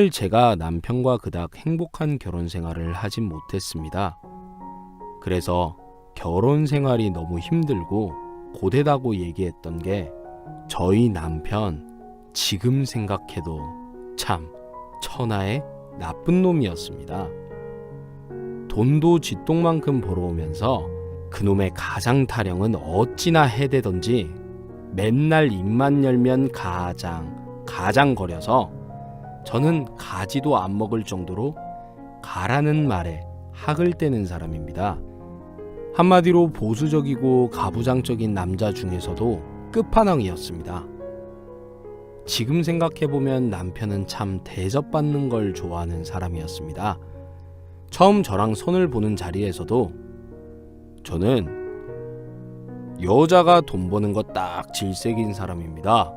사실 제가 남편과 그닥 행복한 결혼 생활을 하진 못했습니다. 그래서 결혼 생활이 너무 힘들고 고되다고 얘기했던 게 저희 남편 지금 생각해도 참 천하의 나쁜 놈이었습니다. 돈도 쥐똥만큼 벌어오면서 그놈의 가장 타령은 어찌나 해대던지 맨날 입만 열면 가장거려서 저는 가지도 안 먹을 정도로 가라는 말에 학을 떼는 사람입니다. 한마디로 보수적이고 가부장적인 남자 중에서도 끝판왕이었습니다. 지금 생각해보면 남편은 참 대접받는 걸 좋아하는 사람이었습니다. 처음 저랑 손을 보는 자리에서도 저는 여자가 돈 버는 거 딱 질색인 사람입니다.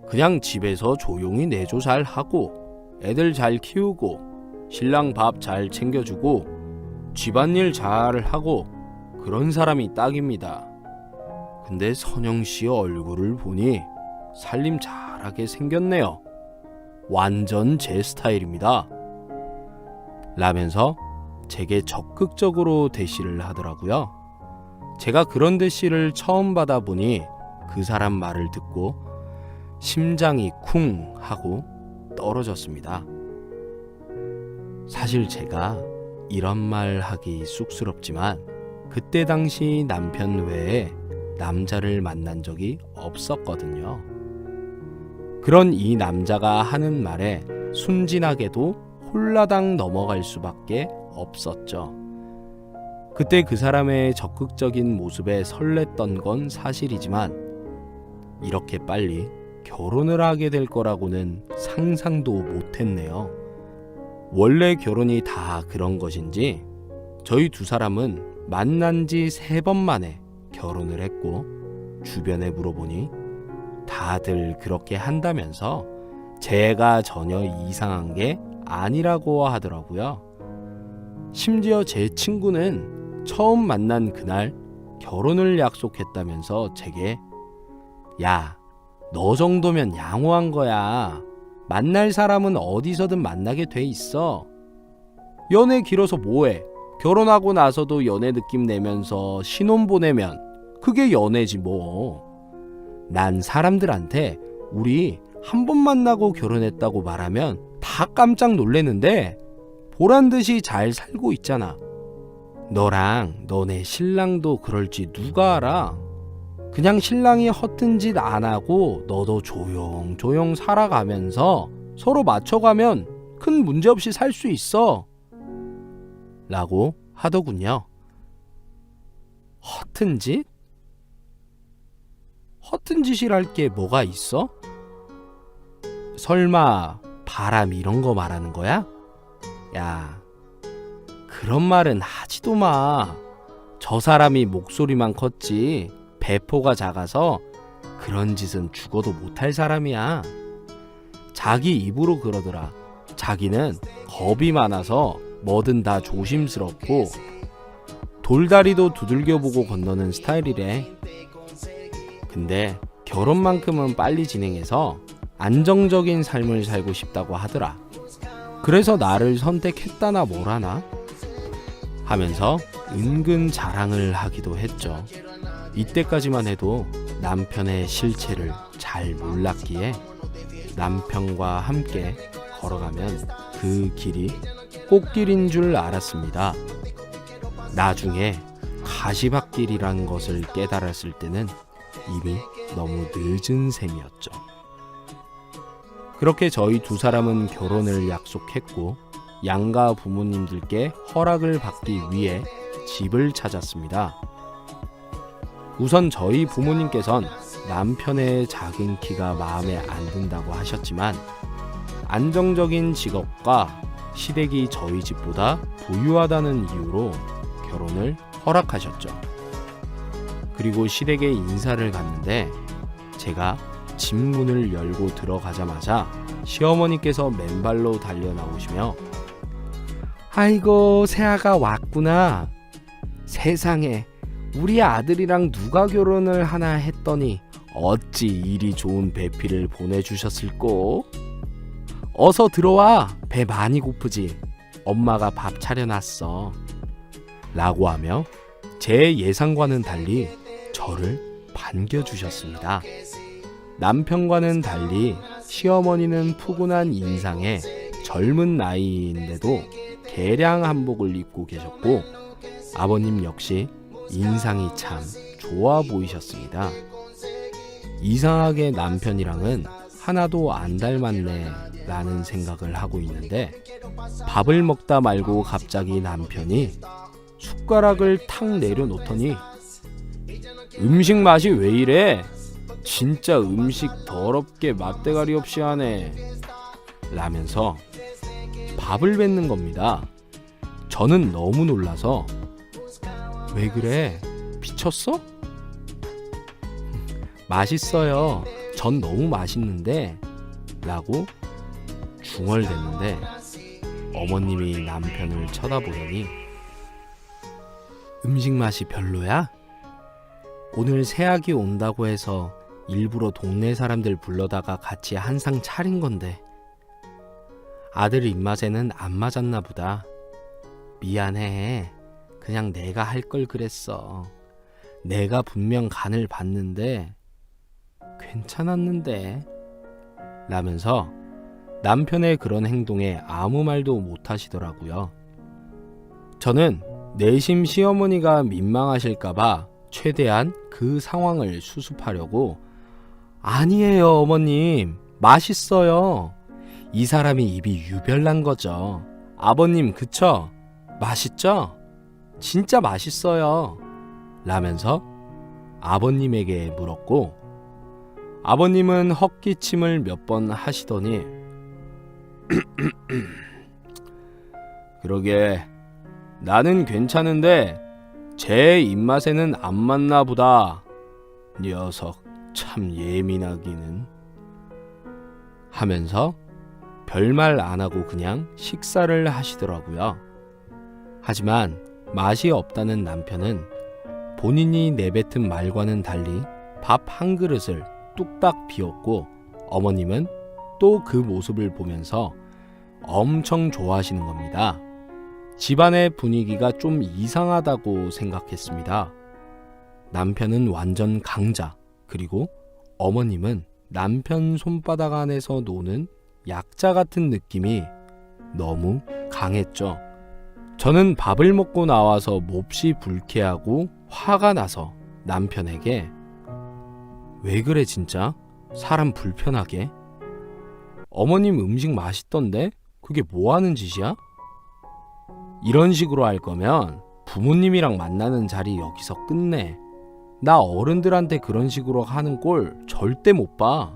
그냥 집에서 조용히 내조 잘 하고 애들 잘 키우고 신랑 밥 잘 챙겨주고 집안일 잘 하고 그런 사람이 딱입니다. 근데 선영씨 얼굴을 보니 살림 잘하게 생겼네요. 완전 제 스타일입니다. 라면서 제게 적극적으로 대시를 하더라고요. 제가 그런 대시를 처음 받아보니 그 사람 말을 듣고 심장이 쿵 하고 떨어졌습니다. 사실 제가 이런 말 하기 쑥스럽지만 그때 당시 남편 외에 남자를 만난 적이 없었거든요. 그런 이 남자가 하는 말에 순진하게도 홀라당 넘어갈 수밖에 없었죠. 그때 그 사람의 적극적인 모습에 설렜던 건 사실이지만 이렇게 빨리 결혼을 하게 될 거라고는 상상도 못했네요. 원래 결혼이 다 그런 것인지 저희 두 사람은 만난 지 3번 만에 결혼을 했고 주변에 물어보니 다들 그렇게 한다면서 제가 전혀 이상한 게 아니라고 하더라고요. 심지어 제 친구는 처음 만난 그날 결혼을 약속했다면서 제게 야, 너 정도면 양호한 거야. 만날 사람은 어디서든 만나게 돼 있어. 연애 길어서 뭐해? 결혼하고 나서도 연애 느낌 내면서 신혼 보내면 그게 연애지 뭐. 난 사람들한테 우리 한 번 만나고 결혼했다고 말하면 다 깜짝 놀래는데 보란듯이 잘 살고 있잖아. 너랑 너네 신랑도 그럴지 누가 알아? 그냥 신랑이 허튼 짓 안 하고 너도 조용조용 살아가면서 서로 맞춰가면 큰 문제 없이 살 수 있어. 라고 하더군요. 허튼 짓? 허튼 짓이랄 게 뭐가 있어? 설마 바람 이런 거 말하는 거야? 야, 그런 말은 하지도 마. 저 사람이 목소리만 컸지 배포가 작아서 그런 짓은 죽어도 못할 사람이야. 자기 입으로 그러더라. 자기는 겁이 많아서 뭐든 다 조심스럽고 돌다리도 두들겨보고 건너는 스타일이래. 근데 결혼만큼은 빨리 진행해서 안정적인 삶을 살고 싶다고 하더라. 그래서 나를 선택했다나 뭐라나 하면서 은근 자랑을 하기도 했죠. 이때까지만 해도 남편의 실체를 잘 몰랐기에 남편과 함께 걸어가면 그 길이 꽃길인 줄 알았습니다. 나중에 가시밭길이라는 것을 깨달았을 때는 이미 너무 늦은 셈이었죠. 그렇게 저희 두 사람은 결혼을 약속했고 양가 부모님들께 허락을 받기 위해 집을 찾았습니다. 우선 저희 부모님께선 남편의 작은 키가 마음에 안 든다고 하셨지만 안정적인 직업과 시댁이 저희 집보다 부유하다는 이유로 결혼을 허락하셨죠. 그리고 시댁에 인사를 갔는데 제가 집 문을 열고 들어가자마자 시어머니께서 맨발로 달려 나오시며 아이고 새아가 왔구나. 세상에 우리 아들이랑 누가 결혼을 하나 했더니 어찌 이리 좋은 배필을 보내주셨을꼬? 어서 들어와. 배 많이 고프지? 엄마가 밥 차려놨어. 라고 하며 제 예상과는 달리 저를 반겨주셨습니다. 남편과는 달리 시어머니는 푸근한 인상에 젊은 나이인데도 개량 한복을 입고 계셨고, 아버님 역시 인상이 참 좋아 보이셨습니다. 이상하게 남편이랑은 하나도 안 닮았네 라는 생각을 하고 있는데, 밥을 먹다 말고 갑자기 남편이 숟가락을 탁 내려놓더니 음식 맛이 왜 이래? 진짜 음식 더럽게 맛대가리 없이 하네 라면서 밥을 뱉는 겁니다. 저는 너무 놀라서 왜 그래? 미쳤어? 맛있어요. 전 너무 맛있는데 라고 중얼댔는데, 어머님이 남편을 쳐다보더니 음식 맛이 별로야? 오늘 새아기 온다고 해서 일부러 동네 사람들 불러다가 같이 한 상 차린 건데 아들 입맛에는 안 맞았나 보다. 미안해. 그냥 내가 할 걸 그랬어. 내가 분명 간을 봤는데 괜찮았는데 라면서 남편의 그런 행동에 아무 말도 못 하시더라고요. 저는 내심 시어머니가 민망하실까봐 최대한 그 상황을 수습하려고 아니에요 어머님, 맛있어요. 이 사람이 입이 유별난 거죠. 아버님 그쵸? 맛있죠? 진짜 맛있어요 라면서 아버님에게 물었고, 아버님은 헛기침을 몇 번 하시더니 그러게 나는 괜찮은데 제 입맛에는 안 맞나 보다. 녀석 참 예민하기는 하면서 별말 안 하고 그냥 식사를 하시더라고요. 하지만 맛이 없다는 남편은 본인이 내뱉은 말과는 달리 밥 한 그릇을 뚝딱 비웠고, 어머님은 또 그 모습을 보면서 엄청 좋아하시는 겁니다. 집안의 분위기가 좀 이상하다고 생각했습니다. 남편은 완전 강자, 그리고 어머님은 남편 손바닥 안에서 노는 약자 같은 느낌이 너무 강했죠. 저는 밥을 먹고 나와서 몹시 불쾌하고 화가 나서 남편에게 왜 그래 진짜? 사람 불편하게? 어머님 음식 맛있던데? 그게 뭐 하는 짓이야? 이런 식으로 할 거면 부모님이랑 만나는 자리 여기서 끝내. 나 어른들한테 그런 식으로 하는 꼴 절대 못 봐.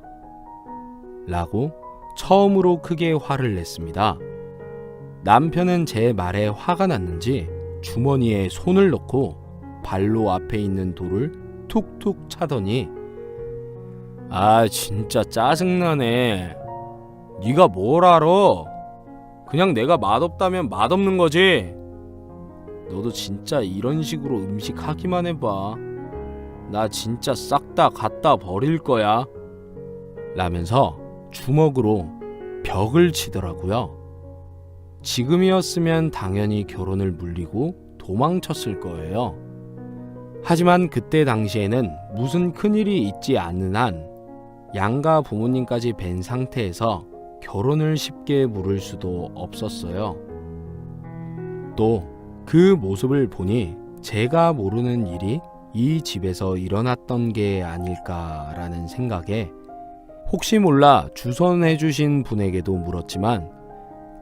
라고 처음으로 크게 화를 냈습니다. 남편은 제 말에 화가 났는지 주머니에 손을 넣고 발로 앞에 있는 돌을 툭툭 차더니 아 진짜 짜증나네. 네가 뭘 알아? 그냥 내가 맛없다면 맛없는 거지. 너도 진짜 이런 식으로 음식 하기만 해봐. 나 진짜 싹 다 갖다 버릴 거야. 라면서 주먹으로 벽을 치더라고요. 지금이었으면 당연히 결혼을 물리고 도망쳤을 거예요. 하지만 그때 당시에는 무슨 큰일이 있지 않는 한 양가 부모님까지 뵌 상태에서 결혼을 쉽게 물을 수도 없었어요. 또 그 모습을 보니 제가 모르는 일이 이 집에서 일어났던 게 아닐까라는 생각에 혹시 몰라 주선해주신 분에게도 물었지만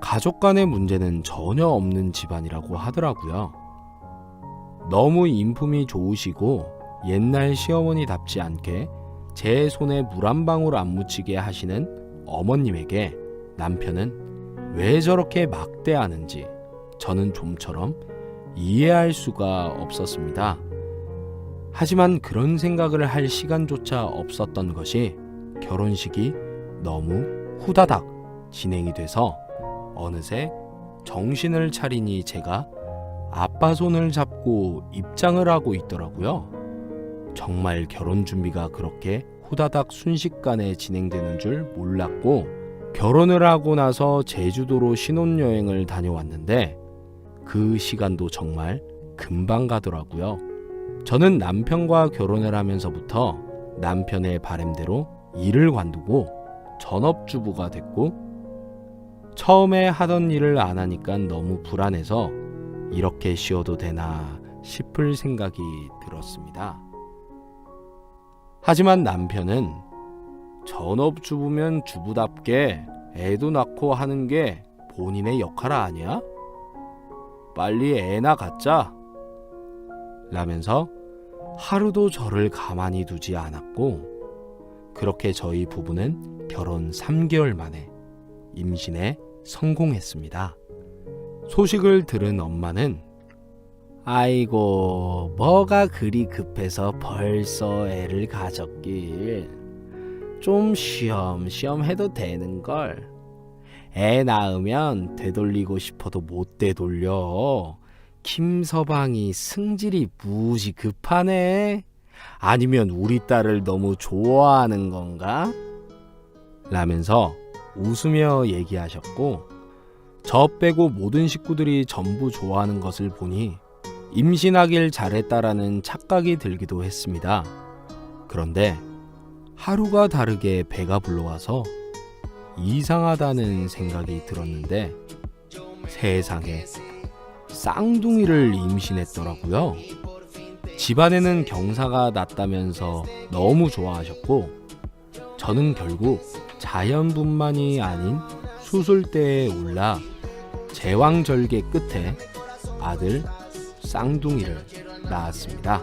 가족 간의 문제는 전혀 없는 집안이라고 하더라고요. 너무 인품이 좋으시고 옛날 시어머니답지 않게 제 손에 물 한 방울 안 묻히게 하시는 어머님에게 남편은 왜 저렇게 막대하는지 저는 좀처럼 이해할 수가 없었습니다. 하지만 그런 생각을 할 시간조차 없었던 것이 결혼식이 너무 후다닥 진행이 돼서 어느새 정신을 차리니 제가 아빠 손을 잡고 입장을 하고 있더라고요. 정말 결혼 준비가 그렇게 후다닥 순식간에 진행되는 줄 몰랐고 결혼을 하고 나서 제주도로 신혼여행을 다녀왔는데 그 시간도 정말 금방 가더라고요. 저는 남편과 결혼을 하면서부터 남편의 바람대로 일을 관두고 전업주부가 됐고 처음에 하던 일을 안 하니까 너무 불안해서 이렇게 쉬어도 되나 싶을 생각이 들었습니다. 하지만 남편은 전업주부면 주부답게 애도 낳고 하는 게 본인의 역할 아니야? 빨리 애나 갖자 라면서 하루도 저를 가만히 두지 않았고 그렇게 저희 부부는 결혼 3개월 만에 임신에 성공했습니다. 소식을 들은 엄마는 아이고 뭐가 그리 급해서 벌써 애를 가졌길 좀 쉬엄쉬엄 해도 되는걸 애 낳으면 되돌리고 싶어도 못 되돌려 김서방이 승질이 무지 급하네 아니면 우리 딸을 너무 좋아하는 건가? 라면서 웃으며 얘기하셨고 저 빼고 모든 식구들이 전부 좋아하는 것을 보니 임신하길 잘했다라는 착각이 들기도 했습니다. 그런데 하루가 다르게 배가 불러와서 이상하다는 생각이 들었는데 세상에 쌍둥이를 임신했더라고요. 집안에는 경사가 났다면서 너무 좋아하셨고 저는 결국 자연분만이 아닌 수술대에 올라 제왕절개 끝에 아들 쌍둥이를 낳았습니다.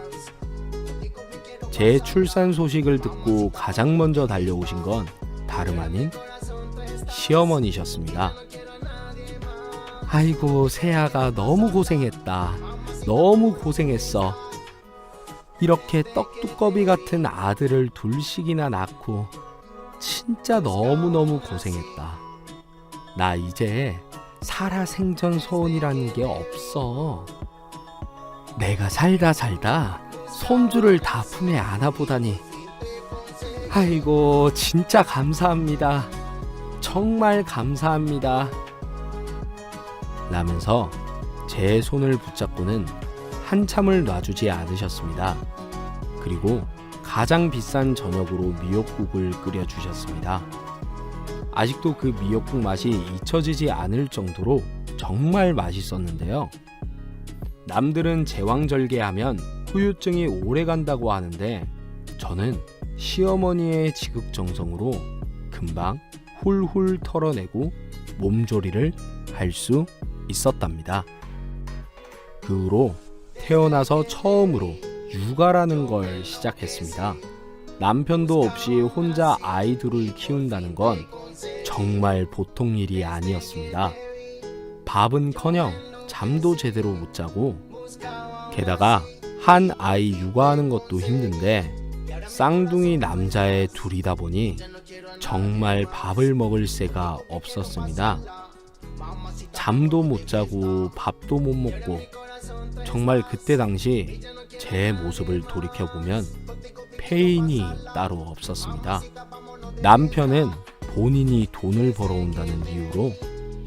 제 출산 소식을 듣고 가장 먼저 달려오신 건 다름 아닌 시어머니셨습니다. 아이고 세아가 너무 고생했다. 너무 고생했어. 이렇게 떡두꺼비 같은 아들을 둘씩이나 낳고 진짜 너무너무 고생했다. 나 이제 살아생전 소원이라는 게 없어. 내가 살다 손주를 다 품에 안아보다니. 아이고 진짜 감사합니다. 정말 감사합니다. 라면서 제 손을 붙잡고는 한참을 놔주지 않으셨습니다. 그리고 가장 비싼 저녁으로 미역국을 끓여주셨습니다. 아직도 그 미역국 맛이 잊혀지지 않을 정도로 정말 맛있었는데요. 남들은 제왕절개하면 후유증이 오래 간다고 하는데 저는 시어머니의 지극정성으로 금방 훌훌 털어내고 몸조리를 할 수 있었답니다. 그 후로 태어나서 처음으로 육아라는 걸 시작했습니다. 남편도 없이 혼자 아이들을 키운다는 건 정말 보통 일이 아니었습니다. 밥은커녕 잠도 제대로 못 자고 게다가 한 아이 육아하는 것도 힘든데 쌍둥이 남자애 둘이다 보니 정말 밥을 먹을 새가 없었습니다. 잠도 못 자고 밥도 못 먹고 정말 그때 당시 제 모습을 돌이켜보면 페인이 따로 없었습니다. 남편은 본인이 돈을 벌어온다는 이유로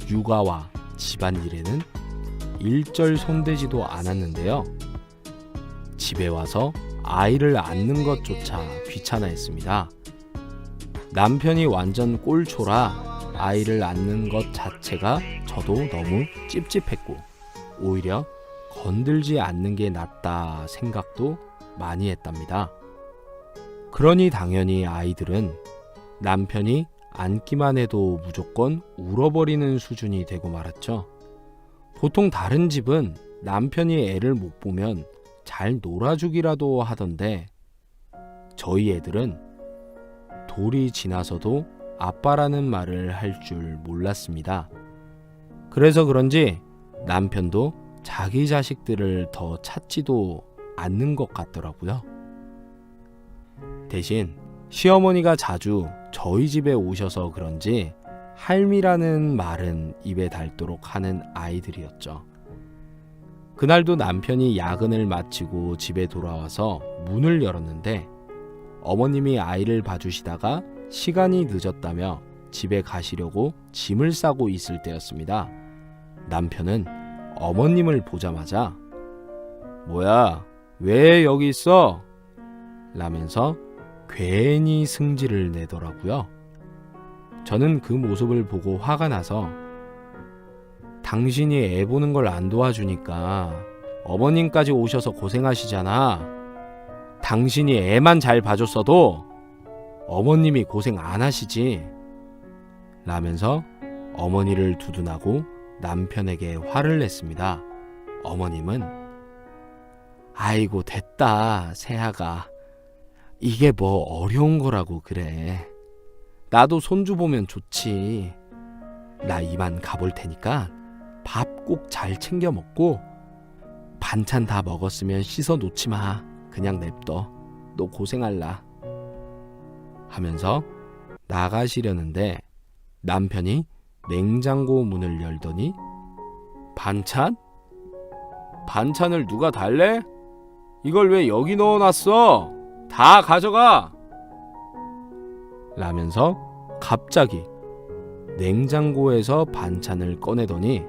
육아와 집안일에는 일절 손대지도 않았는데요. 집에 와서 아이를 안는 것조차 귀찮아했습니다. 남편이 완전 꼴초라 아이를 안는 것 자체가 저도 너무 찝찝했고 오히려 건들지 않는 게 낫다 생각도 많이 했답니다. 그러니 당연히 아이들은 남편이 안기만 해도 무조건 울어버리는 수준이 되고 말았죠. 보통 다른 집은 남편이 애를 못 보면 잘 놀아주기라도 하던데 저희 애들은 돌이 지나서도 아빠라는 말을 할 줄 몰랐습니다. 그래서 그런지 남편도 자기 자식들을 더 찾지도 않는 것 같더라고요. 대신 시어머니가 자주 저희 집에 오셔서 그런지 할미라는 말은 입에 닳도록 하는 아이들이었죠. 그날도 남편이 야근을 마치고 집에 돌아와서 문을 열었는데 어머님이 아이를 봐주시다가 시간이 늦었다며 집에 가시려고 짐을 싸고 있을 때였습니다. 남편은 어머님을 보자마자 뭐야, 왜 여기 있어? 라면서 괜히 승질을 내더라고요. 저는 그 모습을 보고 화가 나서 당신이 애 보는 걸 안 도와주니까 어머님까지 오셔서 고생하시잖아. 당신이 애만 잘 봐줬어도 어머님이 고생 안 하시지. 라면서 어머니를 두둔하고 남편에게 화를 냈습니다. 어머님은 아이고 됐다 새아가. 이게 뭐 어려운 거라고 그래. 나도 손주 보면 좋지. 나 이만 가볼 테니까 밥 꼭 잘 챙겨 먹고 반찬 다 먹었으면 씻어 놓지 마. 그냥 냅둬. 너 고생할라. 하면서 나가시려는데 남편이 냉장고 문을 열더니 반찬? 반찬을 누가 달래? 이걸 왜 여기 넣어놨어? 다 가져가! 라면서 갑자기 냉장고에서 반찬을 꺼내더니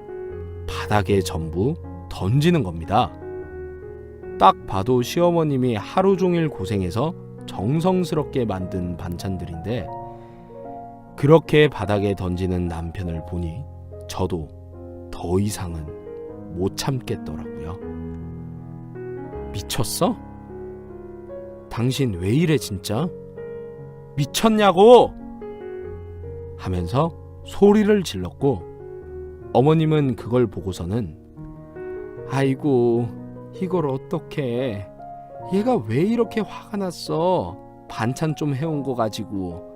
바닥에 전부 던지는 겁니다. 딱 봐도 시어머님이 하루 종일 고생해서 정성스럽게 만든 반찬들인데 그렇게 바닥에 던지는 남편을 보니 저도 더 이상은 못 참겠더라고요. 미쳤어? 당신 왜 이래 진짜? 미쳤냐고! 하면서 소리를 질렀고 어머님은 그걸 보고서는 아이고 이걸 어떡해. 얘가 왜 이렇게 화가 났어. 반찬 좀 해온 거 가지고.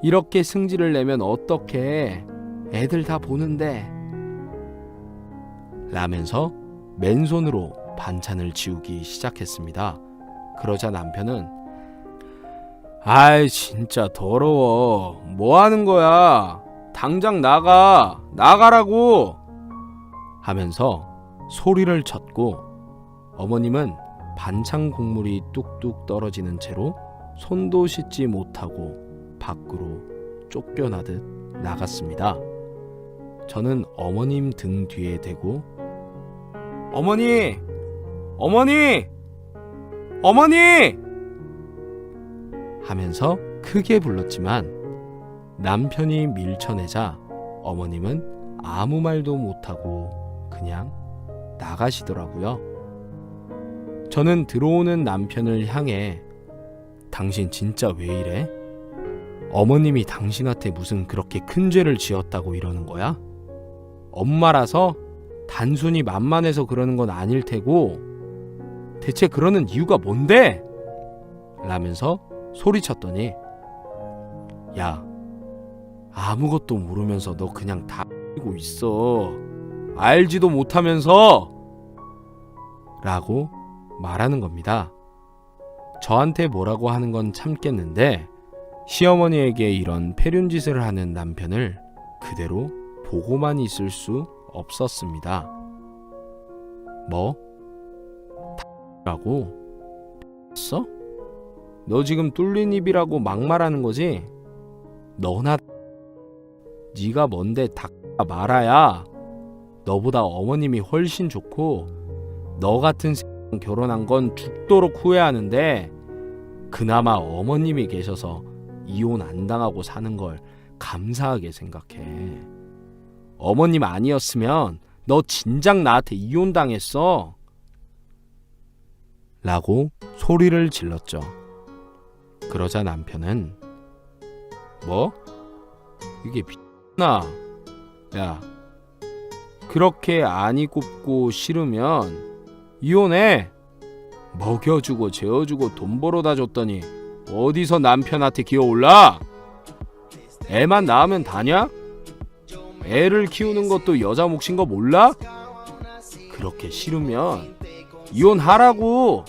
이렇게 승질을 내면 어떡해. 애들 다 보는데. 라면서 맨손으로 반찬을 치우기 시작했습니다. 그러자 남편은 아이 진짜 더러워. 뭐 하는 거야. 당장 나가라고. 하면서 소리를 쳤고 어머님은 반찬 국물이 뚝뚝 떨어지는 채로 손도 씻지 못하고 밖으로 쫓겨나듯 나갔습니다. 저는 어머님 등 뒤에 대고 어머니! 어머니! 어머니! 하면서 크게 불렀지만 남편이 밀쳐내자 어머님은 아무 말도 못하고 그냥 나가시더라고요. 저는 들어오는 남편을 향해 당신 진짜 왜 이래? 어머님이 당신한테 무슨 그렇게 큰 죄를 지었다고 이러는 거야? 엄마라서 단순히 만만해서 그러는 건 아닐 테고 대체 그러는 이유가 뭔데? 라면서 소리쳤더니 야 아무것도 모르면서 너 그냥 다 알고 있어. 알지도 못하면서 라고 말하는 겁니다. 저한테 뭐라고 하는 건 참겠는데 시어머니에게 이런 패륜짓을 하는 남편을 그대로 보고만 있을 수 없었습니다. 뭐? 라고? 써? 너 지금 뚫린 입이라고 막말하는 거지? 너나 네가 뭔데 닭가 말아야. 너보다 어머님이 훨씬 좋고 너 같은 결혼한 건 죽도록 후회하는데 그나마 어머님이 계셔서 이혼 안 당하고 사는 걸 감사하게 생각해. 어머님 아니었으면 너 진작 나한테 이혼 당했어. 라고 소리를 질렀죠. 그러자 남편은 뭐? 이게 미쳤나? 야 그렇게 안이 굽고 싫으면 이혼해. 먹여주고 재워주고 돈 벌어다 줬더니 어디서 남편한테 기어올라? 애만 낳으면 다냐? 애를 키우는 것도 여자 몫인 거 몰라? 그렇게 싫으면 이혼하라고.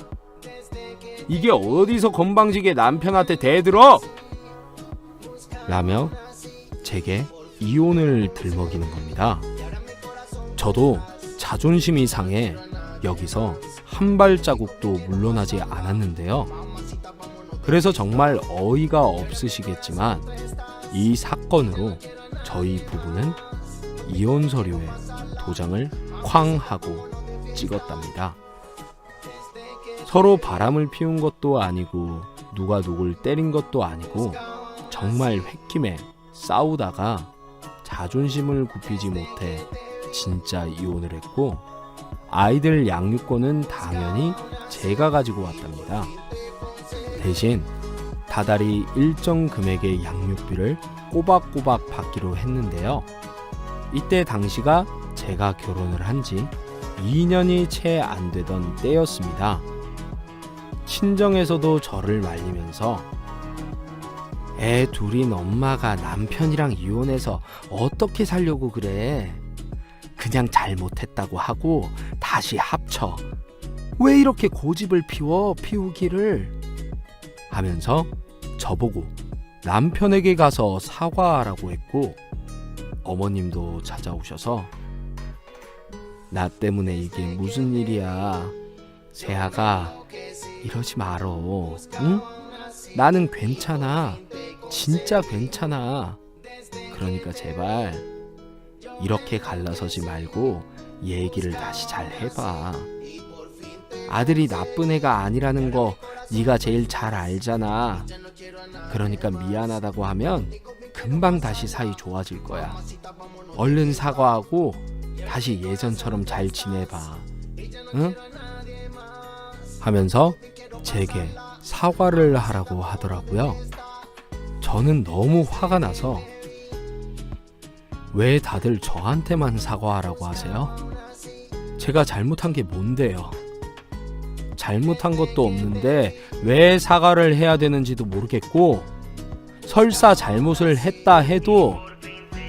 이게 어디서 건방지게 남편한테 대들어? 라며 제게 이혼을 들먹이는 겁니다. 저도 자존심이 상해 여기서 한 발자국도 물러나지 않았는데요. 그래서 정말 어이가 없으시겠지만 이 사건으로 저희 부부는 이혼 서류에 도장을 쾅 하고 찍었답니다. 서로 바람을 피운 것도 아니고 누가 누굴 때린 것도 아니고 정말 홧김에 싸우다가 자존심을 굽히지 못해 진짜 이혼을 했고, 아이들 양육권은 당연히 제가 가지고 왔답니다. 대신 다달이 일정 금액의 양육비를 꼬박꼬박 받기로 했는데요. 이때 당시가 제가 결혼을 한 지 2년이 채 안 되던 때였습니다. 친정에서도 저를 말리면서 애 둘인 엄마가 남편이랑 이혼해서 어떻게 살려고 그래? 그냥 잘못했다고 하고 다시 합쳐. 왜 이렇게 고집을 피우기를? 하면서 저보고 남편에게 가서 사과하라고 했고, 어머님도 찾아오셔서 나 때문에 이게 무슨 일이야. 세아가 이러지 말어. 응? 나는 괜찮아. 진짜 괜찮아. 그러니까 제발 이렇게 갈라서지 말고 얘기를 다시 잘 해봐. 아들이 나쁜 애가 아니라는 거 네가 제일 잘 알잖아. 그러니까 미안하다고 하면 금방 다시 사이 좋아질 거야. 얼른 사과하고 다시 예전처럼 잘 지내봐. 응? 하면서 제게 사과를 하라고 하더라고요. 저는 너무 화가 나서 왜 다들 저한테만 사과하라고 하세요? 제가 잘못한 게 뭔데요? 잘못한 것도 없는데 왜 사과를 해야 되는지도 모르겠고, 설사 잘못을 했다 해도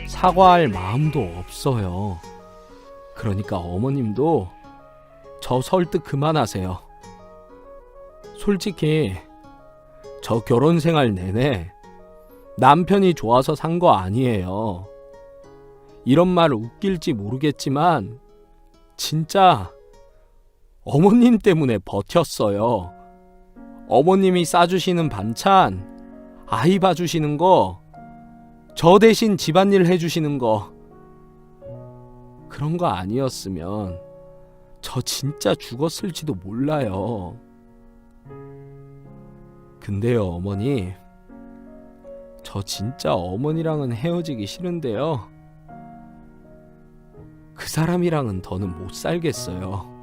사과할 마음도 없어요. 그러니까 어머님도 저 설득 그만하세요. 솔직히 저 결혼 생활 내내 남편이 좋아서 산 거 아니에요. 이런 말 웃길지 모르겠지만 진짜 어머님 때문에 버텼어요. 어머님이 싸주시는 반찬, 아이 봐주시는 거, 저 대신 집안일 해주시는 거, 그런 거 아니었으면 저 진짜 죽었을지도 몰라요. 근데요, 어머니, 저 진짜 어머니랑은 헤어지기 싫은데요. 그 사람이랑은 더는 못 살겠어요.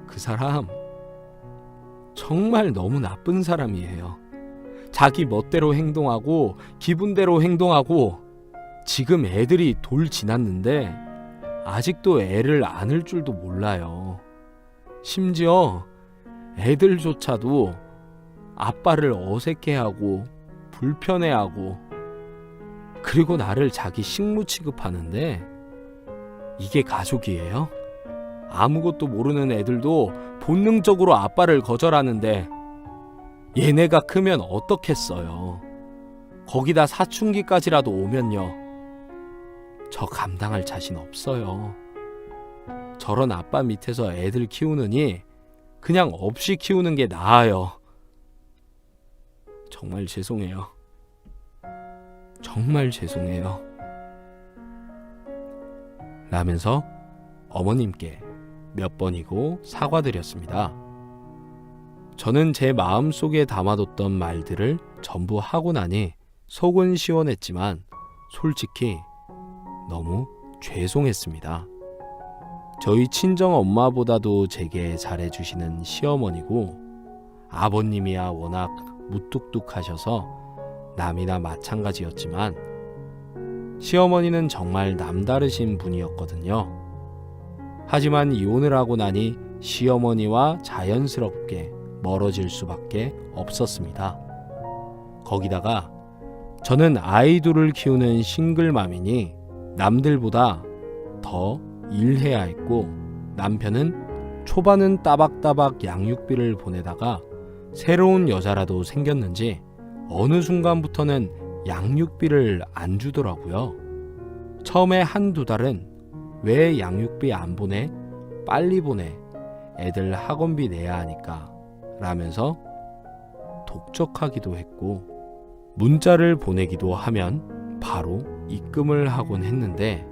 그 사람 정말 너무 나쁜 사람이에요. 자기 멋대로 행동하고 기분대로 행동하고, 지금 애들이 돌 지났는데 아직도 애를 안을 줄도 몰라요. 심지어 애들조차도 아빠를 어색해하고 불편해하고, 그리고 나를 자기 식무 취급하는데 이게 가족이에요? 아무것도 모르는 애들도 본능적으로 아빠를 거절하는데 얘네가 크면 어떻겠어요? 거기다 사춘기까지라도 오면요, 저 감당할 자신 없어요. 저런 아빠 밑에서 애들 키우느니 그냥 없이 키우는 게 나아요. 정말 죄송해요. 정말 죄송해요. 라면서 어머님께 몇 번이고 사과드렸습니다. 저는 제 마음속에 담아뒀던 말들을 전부 하고 나니 속은 시원했지만 솔직히 너무 죄송했습니다. 저희 친정 엄마보다도 제게 잘해주시는 시어머니고, 아버님이야 워낙 무뚝뚝하셔서 남이나 마찬가지였지만 시어머니는 정말 남다르신 분이었거든요. 하지만 이혼을 하고 나니 시어머니와 자연스럽게 멀어질 수밖에 없었습니다. 거기다가 저는 아이들을 키우는 싱글맘이니 남들보다 더 일해야 했고, 남편은 초반은 따박따박 양육비를 보내다가 새로운 여자라도 생겼는지 어느 순간부터는 양육비를 안 주더라고요. 처음에 한두 달은 왜 양육비 안 보내? 빨리 보내. 애들 학원비 내야 하니까 라면서 독촉하기도 했고, 문자를 보내기도 하면 바로 입금을 하곤 했는데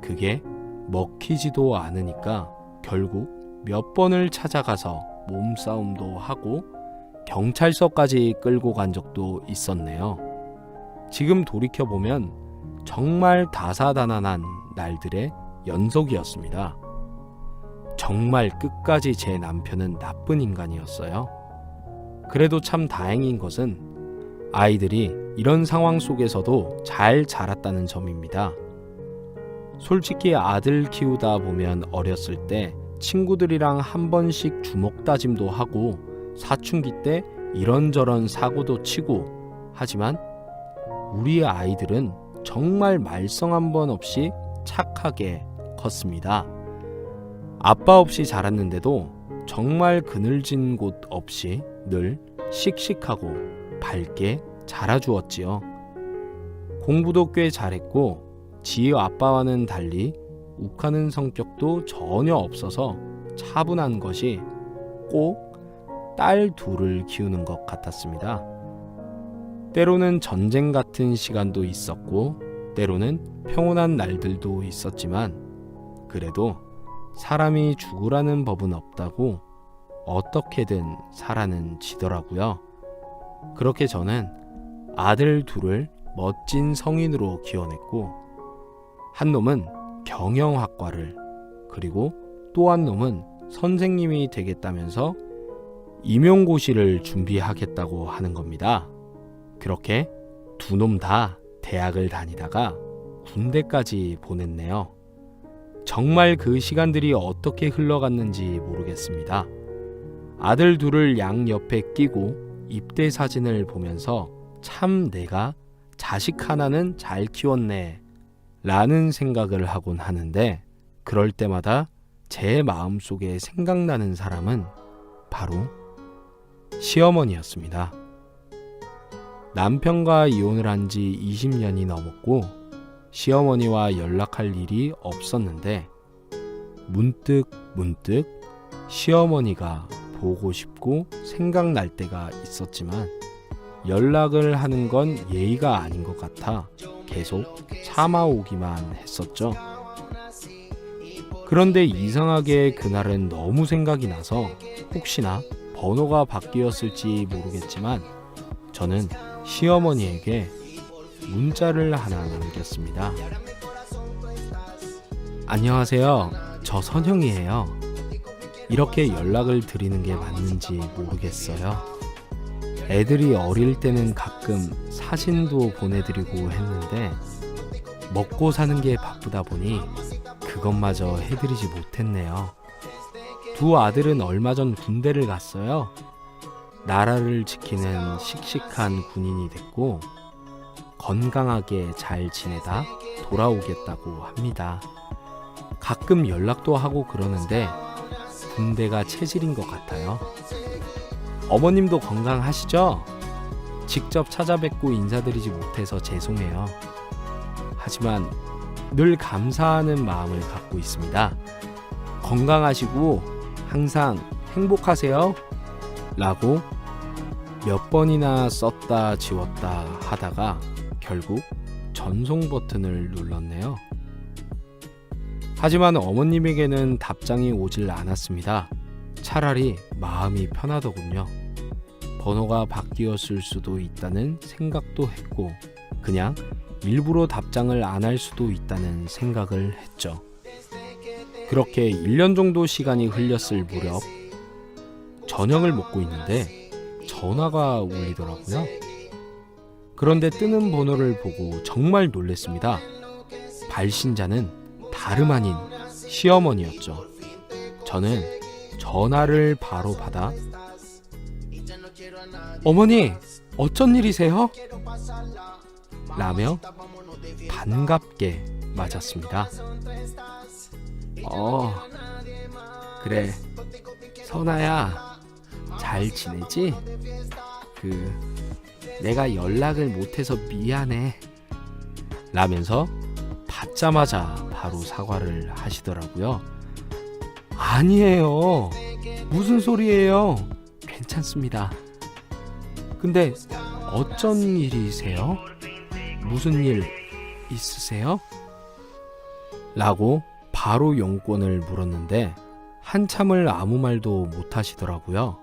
그게 먹히지도 않으니까 결국 몇 번을 찾아가서 몸싸움도 하고 경찰서까지 끌고 간 적도 있었네요. 지금 돌이켜보면 정말 다사다난한 날들의 연속이었습니다. 정말 끝까지 제 남편은 나쁜 인간이었어요. 그래도 참 다행인 것은 아이들이 이런 상황 속에서도 잘 자랐다는 점입니다. 솔직히 아들 키우다 보면 어렸을 때 친구들이랑 한 번씩 주먹 다짐도 하고 사춘기 때 이런저런 사고도 치고 하지만 우리 아이들은 정말 말썽 한 번 없이 착하게 컸습니다. 아빠 없이 자랐는데도 정말 그늘진 곳 없이 늘 씩씩하고 밝게 자라주었지요. 공부도 꽤 잘했고 지희 아빠와는 달리 욱하는 성격도 전혀 없어서 차분한 것이 꼭 딸 둘을 키우는 것 같았습니다. 때로는 전쟁 같은 시간도 있었고 때로는 평온한 날들도 있었지만 그래도 사람이 죽으라는 법은 없다고 어떻게든 살아는 지더라고요. 그렇게 저는 아들 둘을 멋진 성인으로 키워냈고 한 놈은 경영학과를 그리고 또 한 놈은 선생님이 되겠다면서 임용고시를 준비하겠다고 하는 겁니다. 그렇게 두 놈 다 대학을 다니다가 군대까지 보냈네요. 정말 그 시간들이 어떻게 흘러갔는지 모르겠습니다. 아들 둘을 양옆에 끼고 입대 사진을 보면서 참 내가 자식 하나는 잘 키웠네 라는 생각을 하곤 하는데 그럴 때마다 제 마음속에 생각나는 사람은 바로 시어머니였습니다. 남편과 이혼을 한 지 20년이 넘었고 시어머니와 연락할 일이 없었는데 문득 시어머니가 보고 싶고 생각날 때가 있었지만 연락을 하는 건 예의가 아닌 것 같아 계속 참아오기만 했었죠. 그런데 이상하게 그날은 너무 생각이 나서 혹시나 번호가 바뀌었을지 모르겠지만 저는 시어머니에게 문자를 하나 남겼습니다. 안녕하세요. 저 선영이에요. 이렇게 연락을 드리는 게 맞는지 모르겠어요. 애들이 어릴 때는 가끔 사진도 보내드리고 했는데 먹고 사는 게 바쁘다 보니 그것마저 해드리지 못했네요. 두 아들은 얼마 전 군대를 갔어요. 나라를 지키는 씩씩한 군인이 됐고 건강하게 잘 지내다 돌아오겠다고 합니다. 가끔 연락도 하고 그러는데 군대가 체질인 것 같아요. 어머님도 건강하시죠? 직접 찾아뵙고 인사드리지 못해서 죄송해요. 하지만 늘 감사하는 마음을 갖고 있습니다. 건강하시고 항상 행복하세요 라고 몇 번이나 썼다 지웠다 하다가 결국 전송 버튼을 눌렀네요. 하지만 어머님에게는 답장이 오질 않았습니다. 차라리 마음이 편하더군요. 번호가 바뀌었을 수도 있다는 생각도 했고 그냥 일부러 답장을 안 할 수도 있다는 생각을 했죠. 그렇게 1년 정도 시간이 흘렸을 무렵 저녁을 먹고 있는데 전화가 울리더라고요. 그런데 뜨는 번호를 보고 정말 놀랐습니다. 발신자는 다름 아닌 시어머니였죠. 저는 전화를 바로 받아 어머니, 어쩐 일이세요? 라며 반갑게 맞았습니다. 그래, 선아야, 잘 지내지? 내가 연락을 못해서 미안해 라면서 받자마자 바로 사과를 하시더라고요. 아니에요, 무슨 소리예요? 괜찮습니다. 근데 어쩐 일이세요? 무슨 일 있으세요? 라고 바로 용건을 물었는데 한참을 아무 말도 못 하시더라고요.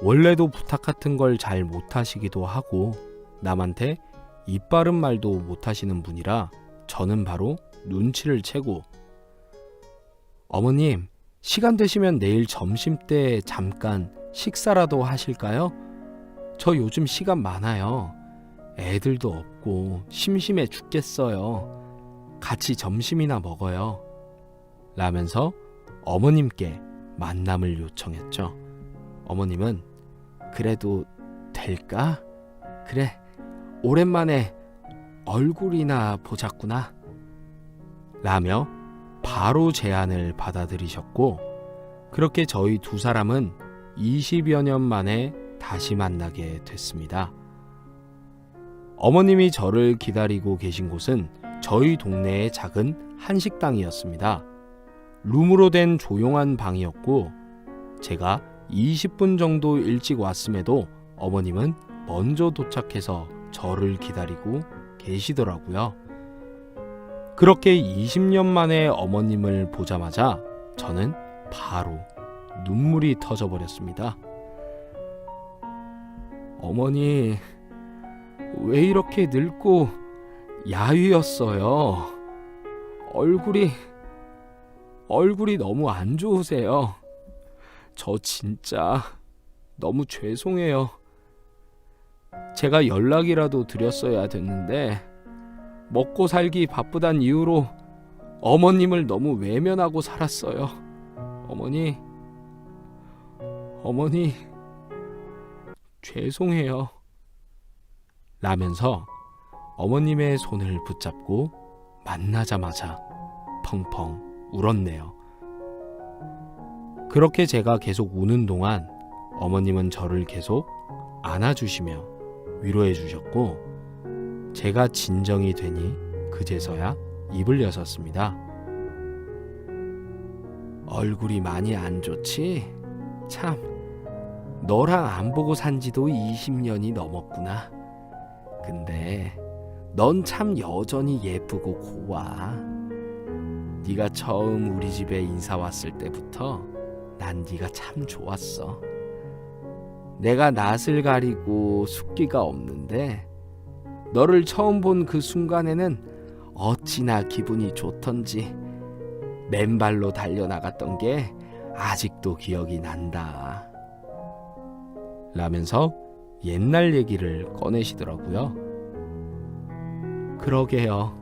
원래도 부탁 같은 걸 잘 못 하시기도 하고 남한테 입 바른 말도 못 하시는 분이라 저는 바로 눈치를 채고 어머님, 시간 되시면 내일 점심때 잠깐 식사라도 하실까요? 저 요즘 시간 많아요. 애들도 없고 심심해 죽겠어요. 같이 점심이나 먹어요. 라면서 어머님께 만남을 요청했죠. 어머님은 그래도 될까? 그래, 오랜만에 얼굴이나 보자꾸나. 라며 바로 제안을 받아들이셨고 그렇게 저희 두 사람은 20여 년 만에 다시 만나게 됐습니다. 어머님이 저를 기다리고 계신 곳은 저희 동네의 작은 한식당이었습니다. 룸으로 된 조용한 방이었고 제가 20분 정도 일찍 왔음에도 어머님은 먼저 도착해서 저를 기다리고 계시더라고요. 그렇게 20년 만에 어머님을 보자마자 저는 바로 눈물이 터져버렸습니다. 어머니, 왜 이렇게 늙고 야위었어요? 얼굴이 너무 안 좋으세요. 저 진짜 너무 죄송해요. 제가 연락이라도 드렸어야 됐는데 먹고 살기 바쁘단 이유로 어머님을 너무 외면하고 살았어요. 어머니, 죄송해요. 라면서 어머님의 손을 붙잡고 만나자마자 펑펑 울었네요. 그렇게 제가 계속 우는 동안 어머님은 저를 계속 안아주시며 위로해 주셨고 제가 진정이 되니 그제서야 입을 여섰습니다. 얼굴이 많이 안 좋지? 참, 너랑 안 보고 산 지도 20년이 넘었구나. 근데 넌 참 여전히 예쁘고 고와. 네가 처음 우리 집에 인사 왔을 때부터 난 네가 참 좋았어. 내가 낯을 가리고 숫기가 없는데 너를 처음 본 그 순간에는 어찌나 기분이 좋던지 맨발로 달려나갔던 게 아직도 기억이 난다. 라면서 옛날 얘기를 꺼내시더라고요. 그러게요.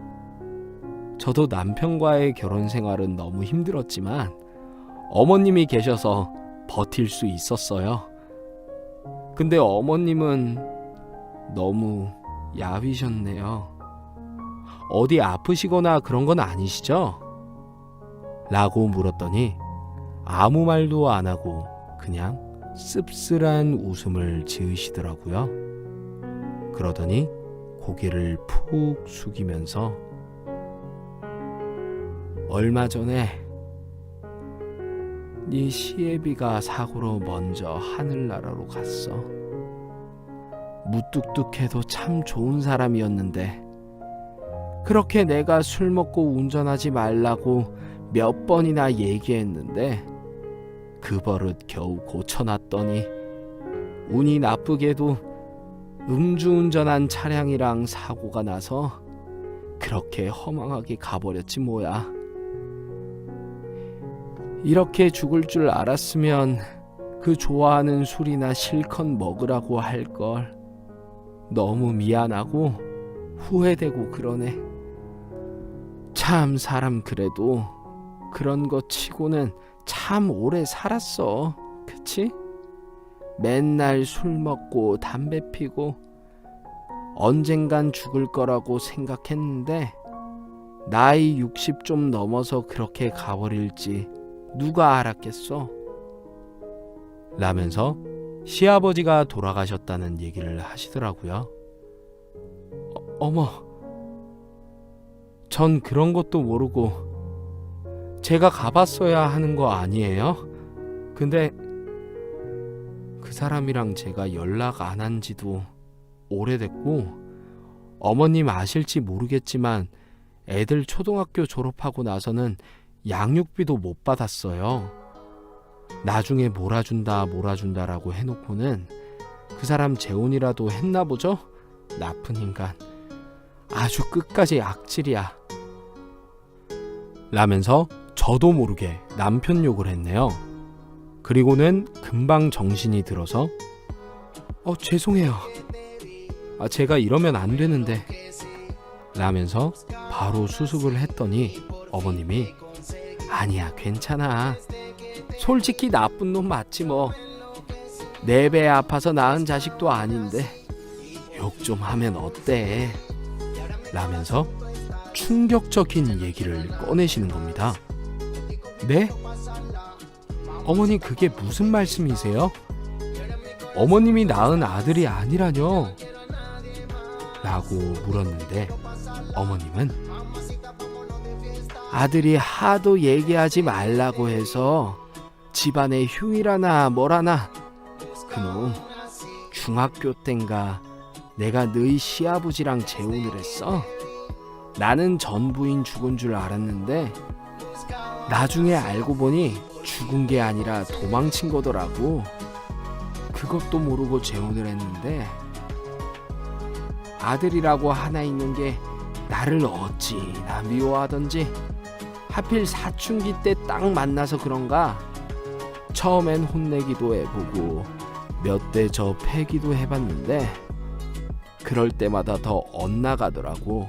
저도 남편과의 결혼 생활은 너무 힘들었지만 어머님이 계셔서 버틸 수 있었어요. 근데 어머님은 너무 야위셨네요. 어디 아프시거나 그런 건 아니시죠? 라고 물었더니 아무 말도 안 하고 그냥 씁쓸한 웃음을 지으시더라고요. 그러더니 고개를 푹 숙이면서 얼마 전에 네 시애비가 사고로 먼저 하늘나라로 갔어. 무뚝뚝해도 참 좋은 사람이었는데 그렇게 내가 술 먹고 운전하지 말라고 몇 번이나 얘기했는데 그 버릇 겨우 고쳐놨더니 운이 나쁘게도 음주운전한 차량이랑 사고가 나서 그렇게 허망하게 가버렸지 뭐야. 이렇게 죽을 줄 알았으면 그 좋아하는 술이나 실컷 먹으라고 할걸. 너무 미안하고 후회되고 그러네. 참 사람 그래도 그런 거 치고는 참 오래 살았어. 그치? 맨날 술 먹고 담배 피고 언젠간 죽을 거라고 생각했는데 나이 60 좀 넘어서 그렇게 가버릴지 누가 알았겠어? 라면서 시아버지가 돌아가셨다는 얘기를 하시더라고요. 어머, 전 그런 것도 모르고 제가 가봤어야 하는 거 아니에요? 근데 그 사람이랑 제가 연락 안 한 지도 오래됐고 어머님 아실지 모르겠지만 애들 초등학교 졸업하고 나서는 양육비도 못 받았어요. 나중에 몰아준다라고 해놓고는 그 사람 재혼이라도 했나 보죠? 나쁜 인간. 아주 끝까지 악질이야. 라면서 저도 모르게 남편 욕을 했네요. 그리고는 금방 정신이 들어서 죄송해요. 제가 이러면 안 되는데 라면서 바로 수습을 했더니 어머님이 아니야 괜찮아. 솔직히 나쁜 놈 맞지 뭐. 내 배 아파서 낳은 자식도 아닌데 욕 좀 하면 어때? 라면서 충격적인 얘기를 꺼내시는 겁니다. 네? 어머니 그게 무슨 말씀이세요? 어머님이 낳은 아들이 아니라뇨? 라고 물었는데 어머님은 아들이 하도 얘기하지 말라고 해서 집안에 흉이라나 뭐라나 그놈 중학교 땐가 내가 너희 시아버지랑 재혼을 했어? 나는 전부인 죽은 줄 알았는데 나중에 알고 보니 죽은 게 아니라 도망친 거더라고. 그것도 모르고 재혼을 했는데 아들이라고 하나 있는 게 나를 어찌나 미워하던지 하필 사춘기 때 딱 만나서 그런가 처음엔 혼내기도 해보고 몇 대 저 패기도 해봤는데 그럴 때마다 더 엇나가더라고.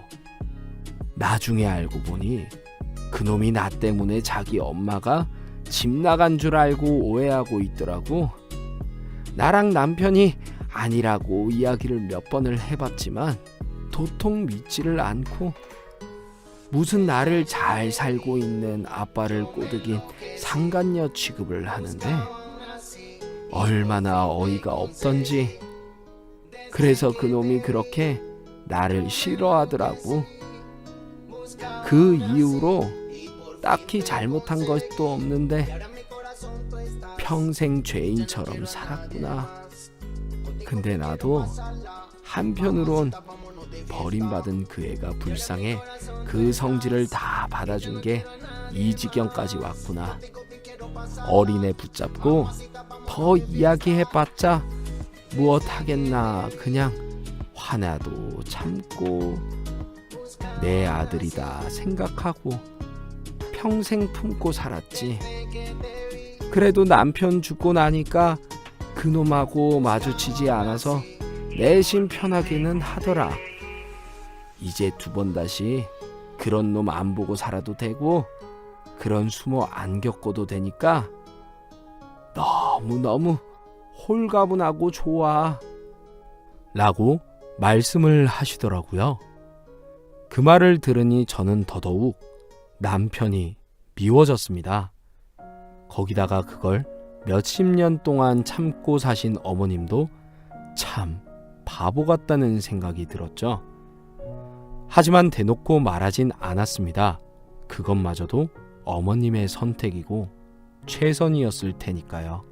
나중에 알고 보니 그놈이 나 때문에 자기 엄마가 집 나간 줄 알고 오해하고 있더라고. 나랑 남편이 아니라고 이야기를 몇 번을 해봤지만 도통 믿지를 않고 무슨 나를 잘 살고 있는 아빠를 꼬드긴 상간녀 취급을 하는데 얼마나 어이가 없던지. 그래서 그놈이 그렇게 나를 싫어하더라고. 그 이후로 딱히 잘못한 것도 없는데 평생 죄인처럼 살았구나. 근데 나도 한편으론 버림받은 그 애가 불쌍해 그 성질을 다 받아준 게 이 지경까지 왔구나. 어린애 붙잡고 더 이야기해봤자 무엇 하겠나. 그냥 화나도 참고 내 아들이다 생각하고 평생 품고 살았지. 그래도 남편 죽고 나니까 그놈하고 마주치지 않아서 내심 편하기는 하더라. 이제 두 번 다시 그런 놈 안 보고 살아도 되고 그런 수모 안 겪어도 되니까 너무너무 홀가분하고 좋아. 라고 말씀을 하시더라고요. 그 말을 들으니 저는 더더욱 남편이 미워졌습니다. 거기다가 그걸 몇십 년 동안 참고 사신 어머님도 참 바보 같다는 생각이 들었죠. 하지만 대놓고 말하진 않았습니다. 그것마저도 어머님의 선택이고 최선이었을 테니까요.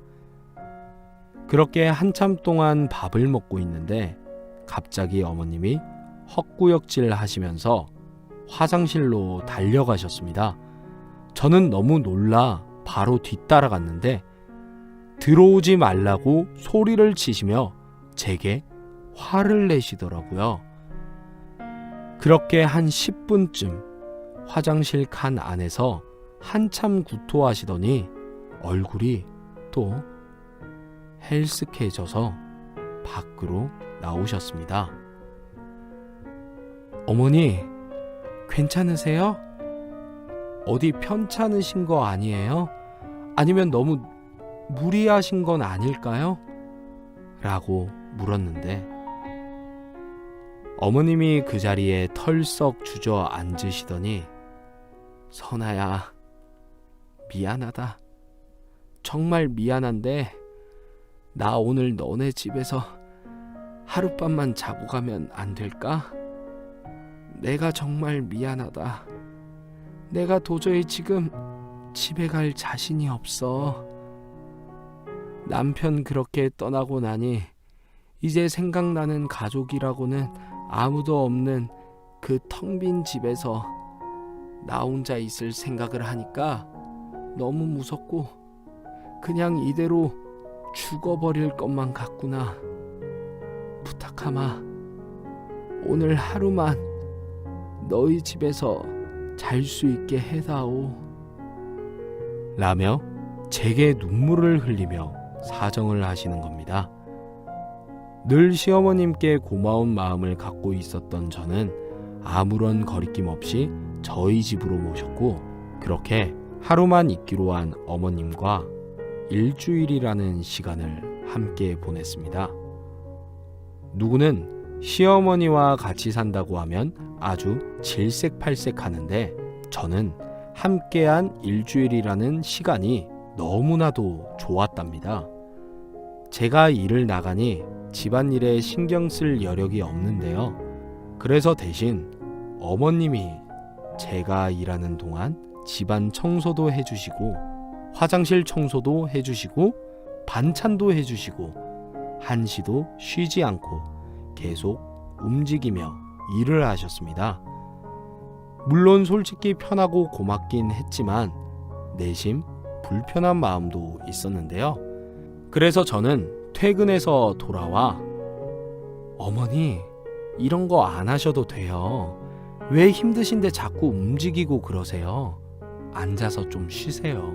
그렇게 한참 동안 밥을 먹고 있는데 갑자기 어머님이 헛구역질 하시면서 화장실로 달려가셨습니다. 저는 너무 놀라 바로 뒤따라갔는데 들어오지 말라고 소리를 치시며 제게 화를 내시더라고요. 그렇게 한 10분쯤 화장실 칸 안에서 한참 구토하시더니 얼굴이 또 헬스케져서 밖으로 나오셨습니다. 어머니, 괜찮으세요? 어디 편찮으신 거 아니에요? 아니면 너무 무리하신 건 아닐까요? 라고 물었는데 어머님이 그 자리에 털썩 주저앉으시더니 선아야, 미안하다. 정말 미안한데 나 오늘 너네 집에서 하룻밤만 자고 가면 안 될까? 내가 정말 미안하다. 내가 도저히 지금 집에 갈 자신이 없어. 남편 그렇게 떠나고 나니 이제 생각나는 가족이라고는 아무도 없는 그 텅 빈 집에서 나 혼자 있을 생각을 하니까 너무 무섭고 그냥 이대로 죽어버릴 것만 같구나. 부탁하마. 오늘 하루만 너희 집에서 잘 수 있게 해다오. 라며 제게 눈물을 흘리며 사정을 하시는 겁니다. 늘 시어머님께 고마운 마음을 갖고 있었던 저는 아무런 거리낌 없이 저희 집으로 모셨고, 그렇게 하루만 있기로 한 어머님과 일주일이라는 시간을 함께 보냈습니다. 누구는 시어머니와 같이 산다고 하면 아주 질색팔색 하는데, 저는 함께한 일주일이라는 시간이 너무나도 좋았답니다. 제가 일을 나가니 집안일에 신경 쓸 여력이 없는데요. 그래서 대신 어머님이 제가 일하는 동안 집안 청소도 해주시고, 화장실 청소도 해주시고, 반찬도 해주시고, 한시도 쉬지 않고 계속 움직이며 일을 하셨습니다. 물론 솔직히 편하고 고맙긴 했지만 내심 불편한 마음도 있었는데요. 그래서 저는 퇴근해서 돌아와 어머니, 이런 거 안 하셔도 돼요. 왜 힘드신데 자꾸 움직이고 그러세요? 앉아서 좀 쉬세요.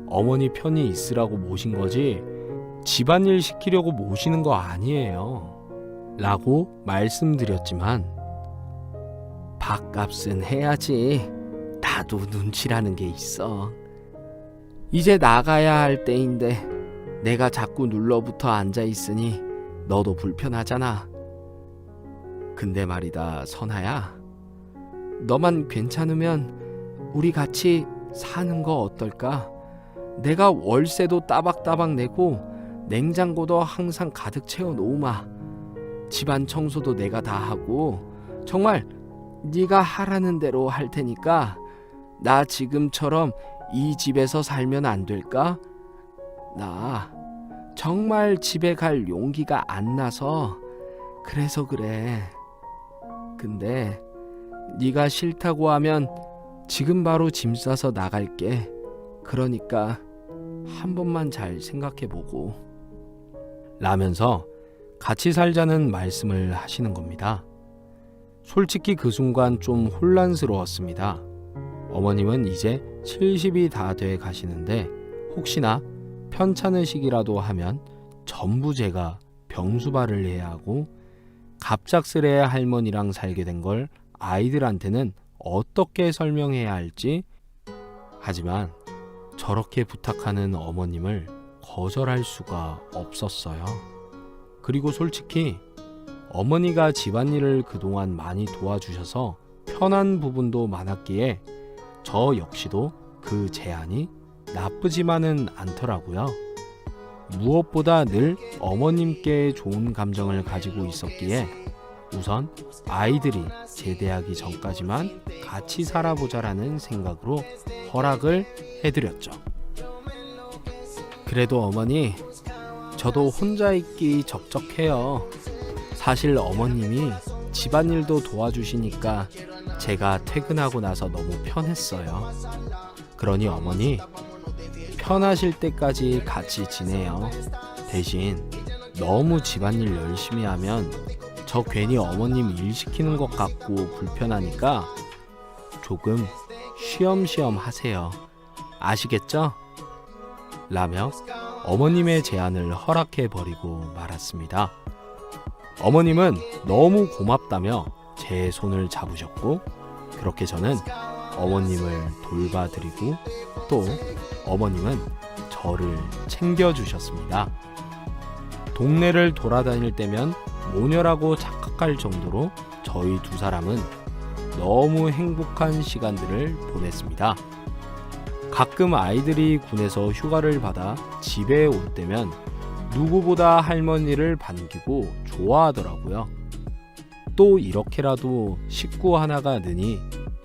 어머니 편히 있으라고 모신 거지 집안일 시키려고 모시는 거 아니에요. 라고 말씀드렸지만, 밥값은 해야지. 나도 눈치라는 게 있어. 이제 나가야 할 때인데 내가 자꾸 눌러붙어 앉아 있으니 너도 불편하잖아. 근데 말이다, 선아야. 너만 괜찮으면 우리 같이 사는 거 어떨까? 내가 월세도 따박따박 내고 냉장고도 항상 가득 채워 놓으마. 집안 청소도 내가 다 하고 정말 네가 하라는 대로 할 테니까 나 지금처럼 이 집에서 살면 안 될까? 나 정말 집에 갈 용기가 안 나서 그래서 그래. 근데 네가 싫다고 하면 지금 바로 짐 싸서 나갈게. 그러니까 한 번만 잘 생각해보고. 라면서 같이 살자는 말씀을 하시는 겁니다. 솔직히 그 순간 좀 혼란스러웠습니다. 어머님은 이제 70이 다 돼 가시는데 혹시나 편찮으시기라도 하면 전부 제가 병수발을 해야 하고, 갑작스레 할머니랑 살게 된 걸 아이들한테는 어떻게 설명해야 할지. 하지만 저렇게 부탁하는 어머님을 거절할 수가 없었어요. 그리고 솔직히 어머니가 집안일을 그동안 많이 도와주셔서 편한 부분도 많았기에 저 역시도 그 제안이 나쁘지만은 않더라고요. 무엇보다 늘 어머님께 좋은 감정을 가지고 있었기에 우선 아이들이 제대하기 전까지만 같이 살아보자라는 생각으로 허락을 해드렸죠. 그래도 어머니, 저도 혼자 있기 적적해요. 사실 어머님이 집안일도 도와주시니까 제가 퇴근하고 나서 너무 편했어요. 그러니 어머니, 편하실 때까지 같이 지내요. 대신 너무 집안일 열심히 하면 저 괜히 어머님 일 시키는 것 같고 불편하니까 조금 쉬엄쉬엄 하세요. 아시겠죠? 라며 어머님의 제안을 허락해버리고 말았습니다. 어머님은 너무 고맙다며 제 손을 잡으셨고, 그렇게 저는 어머님을 돌봐드리고 또 어머님은 저를 챙겨주셨습니다. 동네를 돌아다닐 때면 모녀라고 착각할 정도로 저희 두 사람은 너무 행복한 시간들을 보냈습니다. 가끔 아이들이 군에서 휴가를 받아 집에 올 때면 누구보다 할머니를 반기고 좋아하더라고요. 또 이렇게라도 식구 하나가 느니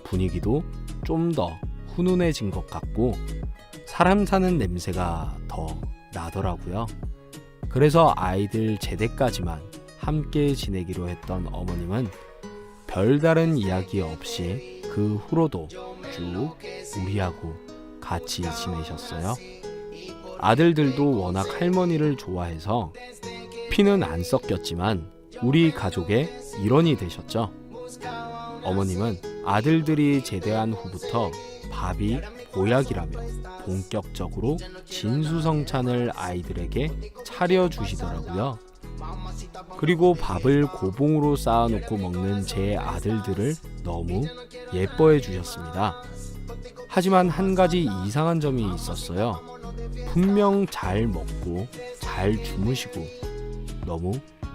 분위기도 좀 더 훈훈해진 것 같고 사람 사는 냄새가 더 나더라고요. 그래서 아이들 제대까지만 함께 지내기로 했던 어머님은 별다른 이야기 없이 그 후로도 쭉 우리하고 같이 지내셨어요. 아들들도 워낙 할머니를 좋아해서 피는 안 섞였지만 우리 가족의 일원이 되셨죠. 어머님은 아들들이 제대한 후부터 밥이 보약이라며 본격적으로 진수성찬을 아이들에게 차려주시더라고요. 그리고 밥을 고봉으로 쌓아놓고 먹는 제 아들들을 너무 예뻐해 주셨습니다. 하지만 한 가지 이상한 점이 있었어요. 분명 잘 먹고 잘 주무시고 너무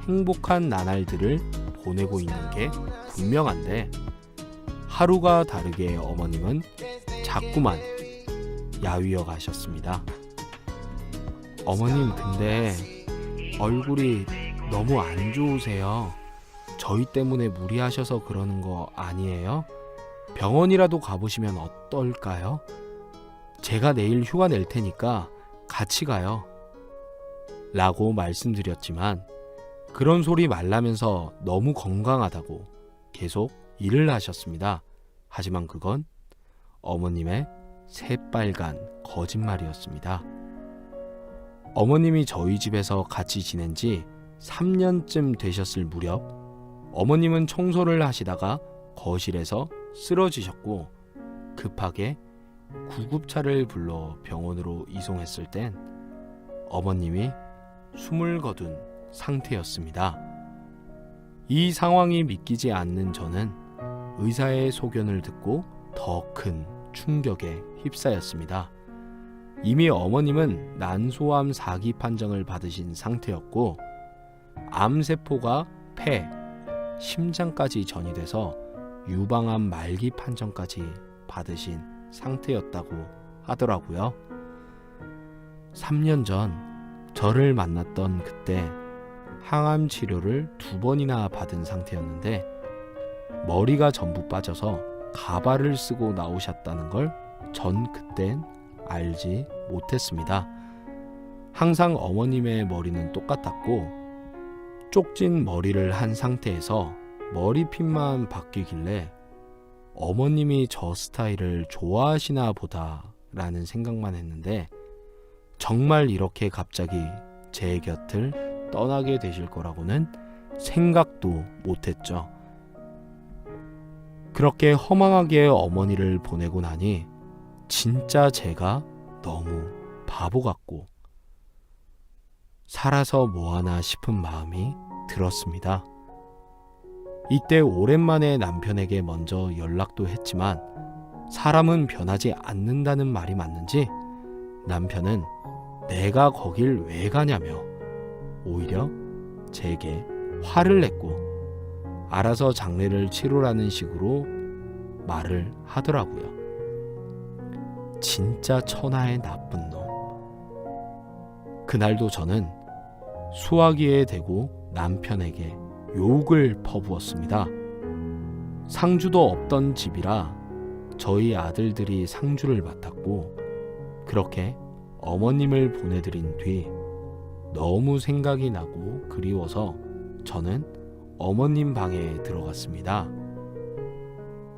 행복한 나날들을 보내고 있는 게 분명한데 하루가 다르게 어머님은 자꾸만 야위어 가셨습니다. 어머님, 근데 얼굴이 너무 안 좋으세요. 저희 때문에 무리하셔서 그러는 거 아니에요? 병원이라도 가보시면 어떨까요? 제가 내일 휴가 낼 테니까 같이 가요. 라고 말씀드렸지만 그런 소리 말라면서 너무 건강하다고 계속 일을 하셨습니다. 하지만 그건 어머님의 새빨간 거짓말이었습니다. 어머님이 저희 집에서 같이 지낸 지 3년쯤 되셨을 무렵 어머님은 청소를 하시다가 거실에서 쓰러지셨고 급하게 구급차를 불러 병원으로 이송했을 땐 어머님이 숨을 거둔 상태였습니다. 이 상황이 믿기지 않는 저는 의사의 소견을 듣고 더 큰 충격에 휩싸였습니다. 이미 어머님은 난소암 4기 판정을 받으신 상태였고 암세포가 폐, 심장까지 전이돼서 유방암 말기 판정까지 받으신 상태였다고 하더라고요. 3년 전 저를 만났던 그때 항암 치료를 2번이나 받은 상태였는데 머리가 전부 빠져서 가발을 쓰고 나오셨다는 걸 전 그땐 알지 못했습니다. 항상 어머님의 머리는 똑같았고 쪽진 머리를 한 상태에서 머리핀만 바뀌길래 어머님이 저 스타일을 좋아하시나 보다라는 생각만 했는데 정말 이렇게 갑자기 제 곁을 떠나게 되실 거라고는 생각도 못했죠. 그렇게 허망하게 어머니를 보내고 나니 진짜 제가 너무 바보 같고 살아서 뭐하나 싶은 마음이 들었습니다. 이때 오랜만에 남편에게 먼저 연락도 했지만 사람은 변하지 않는다는 말이 맞는지 남편은 내가 거길 왜 가냐며 오히려 제게 화를 냈고 알아서 장례를 치르라는 식으로 말을 하더라고요. 진짜 천하의 나쁜 놈. 그날도 저는 수화기에 대고 남편에게 욕을 퍼부었습니다. 상주도 없던 집이라 저희 아들들이 상주를 맡았고 그렇게 어머님을 보내드린 뒤 너무 생각이 나고 그리워서 저는 어머님 방에 들어갔습니다.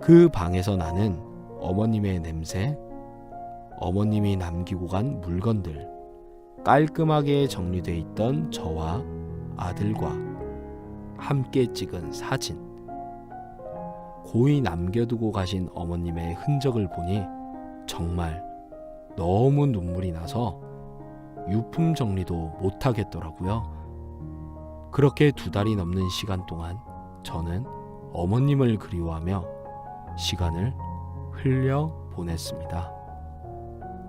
그 방에서 나는 어머님의 냄새, 어머님이 남기고 간 물건들, 깔끔하게 정리되어 있던 저와 아들과 함께 찍은 사진, 고이 남겨두고 가신 어머님의 흔적을 보니 정말 너무 눈물이 나서 유품 정리도 못하겠더라고요. 그렇게 2달이 넘는 시간 동안 저는 어머님을 그리워하며 시간을 흘려 보냈습니다.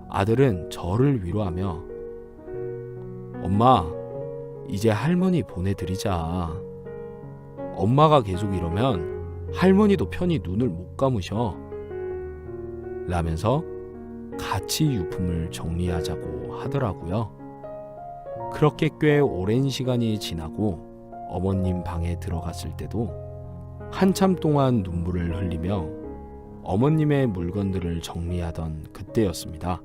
아들은 저를 위로하며 엄마, 이제 할머니 보내드리자. 엄마가 계속 이러면 할머니도 편히 눈을 못 감으셔. 라면서 같이 유품을 정리하자고 하더라고요. 그렇게 꽤 오랜 시간이 지나고 어머님 방에 들어갔을 때도 한참 동안 눈물을 흘리며 어머님의 물건들을 정리하던 그때였습니다.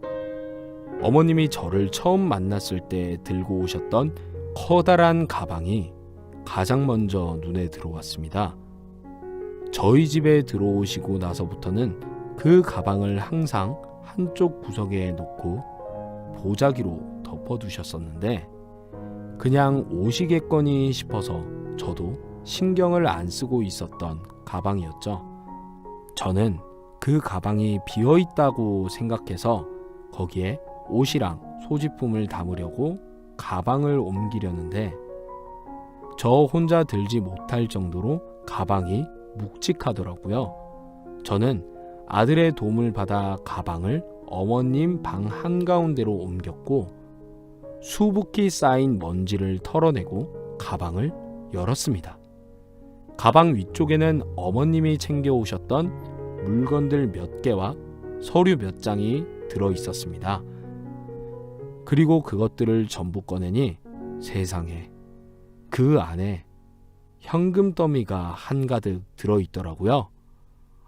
어머님이 저를 처음 만났을 때 들고 오셨던 커다란 가방이 가장 먼저 눈에 들어왔습니다. 저희 집에 들어오시고 나서부터는 그 가방을 항상 한쪽 구석에 놓고 보자기로 덮어두셨었는데 그냥 오시겠거니 싶어서 저도 신경을 안 쓰고 있었던 가방이었죠. 저는 그 가방이 비어있다고 생각해서 거기에 옷이랑 소지품을 담으려고 가방을 옮기려는데 저 혼자 들지 못할 정도로 가방이 묵직하더라고요. 저는 아들의 도움을 받아 가방을 어머님 방 한가운데로 옮겼고 수북히 쌓인 먼지를 털어내고 가방을 열었습니다. 가방 위쪽에는 어머님이 챙겨오셨던 물건들 몇 개와 서류 몇 장이 들어 있었습니다. 그리고 그것들을 전부 꺼내니 세상에 그 안에 현금 더미가 한가득 들어있더라고요.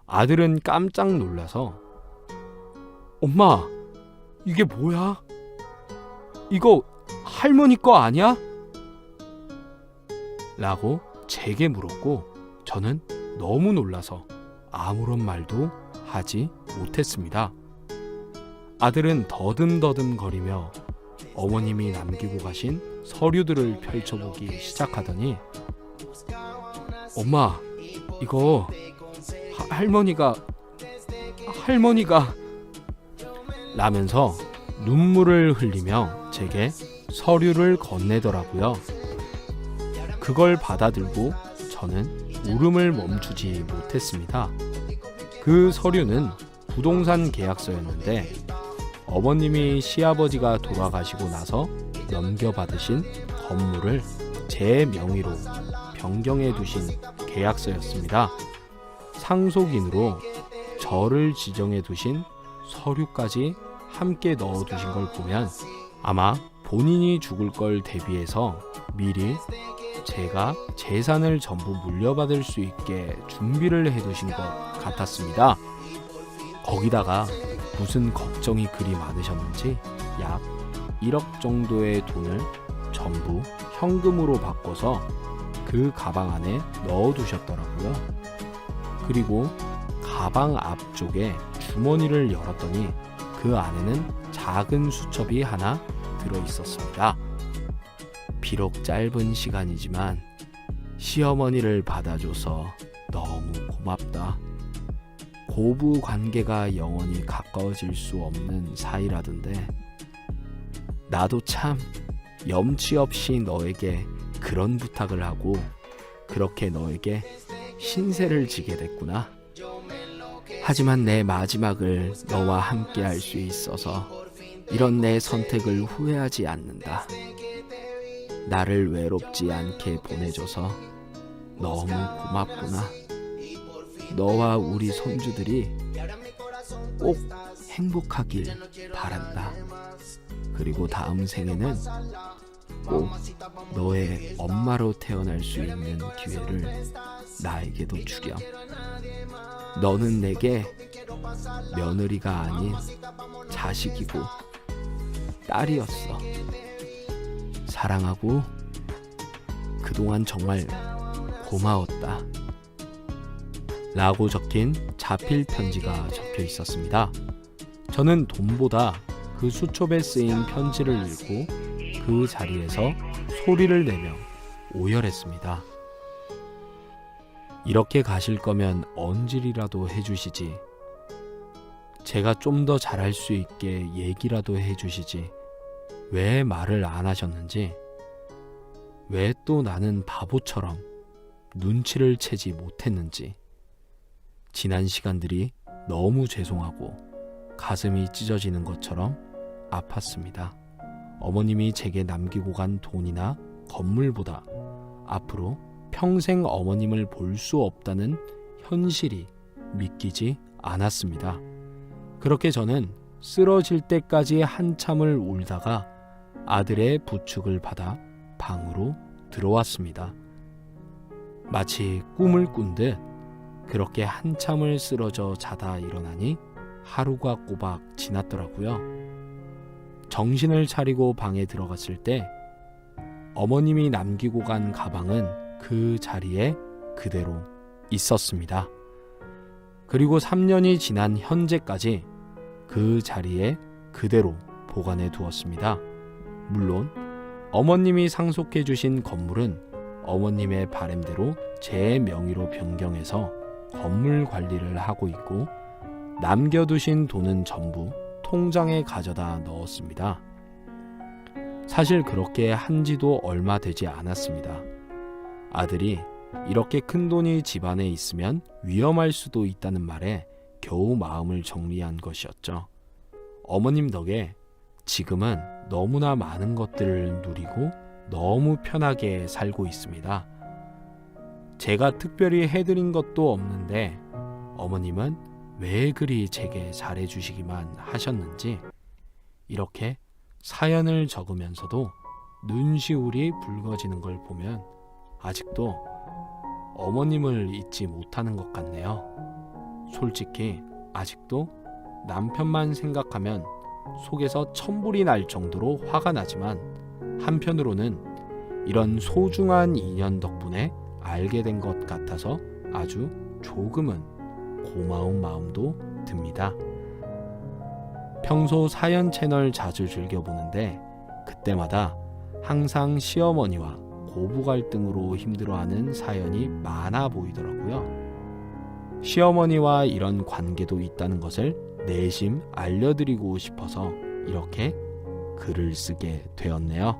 아들은 깜짝 놀라서 엄마, 이게 뭐야? 이거 할머니 거 아니야? 라고 제게 물었고 저는 너무 놀라서 아무런 말도 하지 못했습니다. 아들은 더듬더듬 거리며 어머님이 남기고 가신 서류들을 펼쳐보기 시작하더니 엄마, 이거 할머니가 라면서 눈물을 흘리며 제게 서류를 건네더라고요. 그걸 받아들고 저는 울음을 멈추지 못했습니다. 그 서류는 부동산 계약서였는데 어머님이 시아버지가 돌아가시고 나서 넘겨받으신 건물을 제 명의로 변경해 두신 계약서였습니다. 상속인으로 저를 지정해 두신 서류까지 함께 넣어 두신 걸 보면 아마 본인이 죽을 걸 대비해서 미리 제가 재산을 전부 물려받을 수 있게 준비를 해 두신 것 같았습니다. 거기다가 무슨 걱정이 그리 많으셨는지 약 1억 정도의 돈을 전부 현금으로 바꿔서 그 가방 안에 넣어 두셨더라고요. 그리고 가방 앞쪽에 주머니를 열었더니 그 안에는 작은 수첩이 하나 들어 있었습니다. 비록 짧은 시간이지만 시어머니를 받아줘서 너무 고맙다. 고부 관계가 영원히 가까워질 수 없는 사이라던데 나도 참 염치 없이 너에게 그런 부탁을 하고 그렇게 너에게 신세를 지게 됐구나. 하지만 내 마지막을 너와 함께 할 수 있어서 이런 내 선택을 후회하지 않는다. 나를 외롭지 않게 보내줘서 너무 고맙구나. 너와 우리 손주들이 꼭 행복하길 바란다. 그리고 다음 생에는 꼭 너의 엄마로 태어날 수 있는 기회를 나에게도 주렴. 너는 내게 며느리가 아닌 자식이고 딸이었어. 사랑하고 그동안 정말 고마웠다. 라고 적힌 자필 편지가 적혀 있었습니다. 저는 돈보다 그 수첩에 쓰인 편지를 읽고 그 자리에서 소리를 내며 오열했습니다. 이렇게 가실 거면 언질이라도 해주시지. 제가 좀 더 잘할 수 있게 얘기라도 해주시지. 왜 말을 안 하셨는지, 왜 또 나는 바보처럼 눈치를 채지 못했는지, 지난 시간들이 너무 죄송하고 가슴이 찢어지는 것처럼 아팠습니다. 어머님이 제게 남기고 간 돈이나 건물보다 앞으로 평생 어머님을 볼 수 없다는 현실이 믿기지 않았습니다. 그렇게 저는 쓰러질 때까지 한참을 울다가 아들의 부축을 받아 방으로 들어왔습니다. 마치 꿈을 꾼 듯 그렇게 한참을 쓰러져 자다 일어나니 하루가 꼬박 지났더라고요. 정신을 차리고 방에 들어갔을 때 어머님이 남기고 간 가방은 그 자리에 그대로 있었습니다. 그리고 3년이 지난 현재까지 그 자리에 그대로 보관해 두었습니다. 물론 어머님이 상속해 주신 건물은 어머님의 바람대로 제 명의로 변경해서 건물 관리를 하고 있고, 남겨두신 돈은 전부 통장에 가져다 넣었습니다. 사실 그렇게 한 지도 얼마 되지 않았습니다. 아들이 이렇게 큰 돈이 집안에 있으면 위험할 수도 있다는 말에 겨우 마음을 정리한 것이었죠. 어머님 덕에 지금은 너무나 많은 것들을 누리고 너무 편하게 살고 있습니다. 제가 특별히 해드린 것도 없는데 어머님은 왜 그리 제게 잘해주시기만 하셨는지 이렇게 사연을 적으면서도 눈시울이 붉어지는 걸 보면 아직도 어머님을 잊지 못하는 것 같네요. 솔직히 아직도 남편만 생각하면 속에서 천불이 날 정도로 화가 나지만, 한편으로는 이런 소중한 인연 덕분에 알게 된 것 같아서 아주 조금은 고마운 마음도 듭니다. 평소 사연 채널 자주 즐겨보는데 그때마다 항상 시어머니와 고부 갈등으로 힘들어하는 사연이 많아 보이더라고요. 시어머니와 이런 관계도 있다는 것을 내심 알려드리고 싶어서 이렇게 글을 쓰게 되었네요.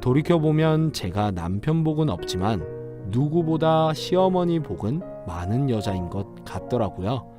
돌이켜보면 제가 남편 복은 없지만 누구보다 시어머니 복은 많은 여자인 것 같더라고요.